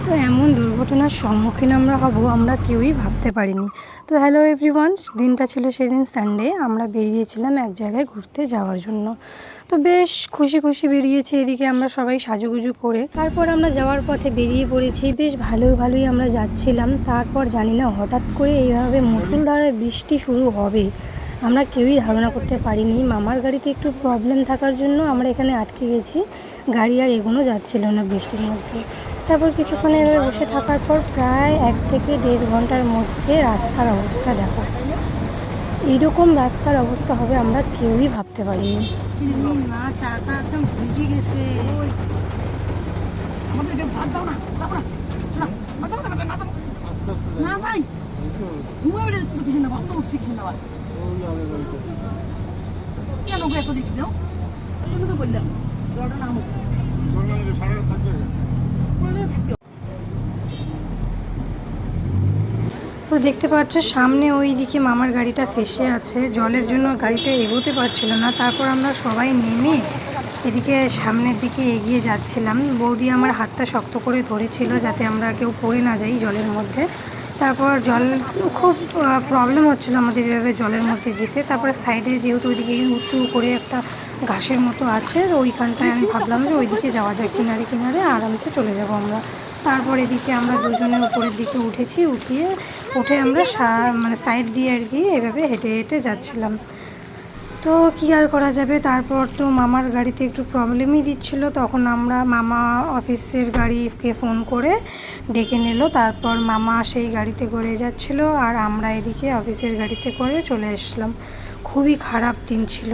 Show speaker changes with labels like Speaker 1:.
Speaker 1: তো এমন দুর্ঘটনার সম্মুখীন আমরা হব আমরা কেউই ভাবতে পারিনি। তো হ্যালো এভরিওয়ান, দিনটা ছিল সেদিন সানডে। আমরা বেরিয়েছিলাম এক জায়গায় ঘুরতে যাওয়ার জন্য। তো বেশ খুশি খুশি বেরিয়েছি, এদিকে আমরা সবাই সাজুগুজু করে তারপর আমরা যাওয়ার পথে বেরিয়ে পড়েছি। বেশ ভালোই আমরা যাচ্ছিলাম। তারপর জানি না হঠাৎ করে এইভাবে মুষলধারে বৃষ্টি শুরু হবে আমরা কেউই ধারণা করতে পারিনি। মামার গাড়িতে একটু প্রবলেম থাকার জন্য আমরা এখানে আটকে গেছি, গাড়ি আর এগোনো যাচ্ছিল না বৃষ্টির মধ্যে। তারপর কিছুক্ষণ এভাবে বসে থাকার পর প্রায় 1 থেকে 1.5 ঘন্টার মধ্যে রাস্তার অবস্থা দেখো। এইরকম রাস্তার অবস্থা হবে আমরা কেউই ভাবতে পারিনি।
Speaker 2: না চাকা একদম ভিজে গেছে। না ভাই ঘুমাবে কিছু না, অত উঠছে কিছু না ভাই। কেন এত দেখছি দাও তুমি তো বললাম জলটা নামো
Speaker 1: তো দেখতে পাচ্ছ সামনে ওই দিকে মামার গাড়িটা ফেসে আছে, জলের জন্য গাড়িটা এগোতে পারছিল না। তারপর আমরা সবাই নেমে এদিকে সামনের দিকে এগিয়ে যাচ্ছিলাম। বৌদি আমার হাতটা শক্ত করে ধরেছিল যাতে আমরা কেউ পড়ে না যাই জলের মধ্যে। তারপর জল খুব প্রবলেম হচ্ছিলো আমাদের এভাবে জলের মধ্যে যেতে। তারপরে সাইডে যেহেতু ওইদিকে উঁচু করে একটা ঘাসের মতো আছে, ওইখানটায় আমি ভাবলাম যে ওইদিকে যাওয়া যায়, কিনারে কিনারে আরামসে চলে যাব আমরা। তারপর এদিকে আমরা দুজনে উপরের দিকে উঠে আমরা মানে সাইড দিয়ে আর কি এভাবে হেঁটে হেঁটে যাচ্ছিলাম। তো কী আর করা যাবে, তারপর তো মামার গাড়িতে একটু প্রবলেমই দিচ্ছিলো। তখন আমরা মামা অফিসের গাড়িকে ফোন করে ডেকে নিল। তারপর মামা সেই গাড়িতে করে যাচ্ছিলো আর আমরা এদিকে অফিসের গাড়িতে করে চলে আসলাম। খুবই খারাপ দিন ছিল।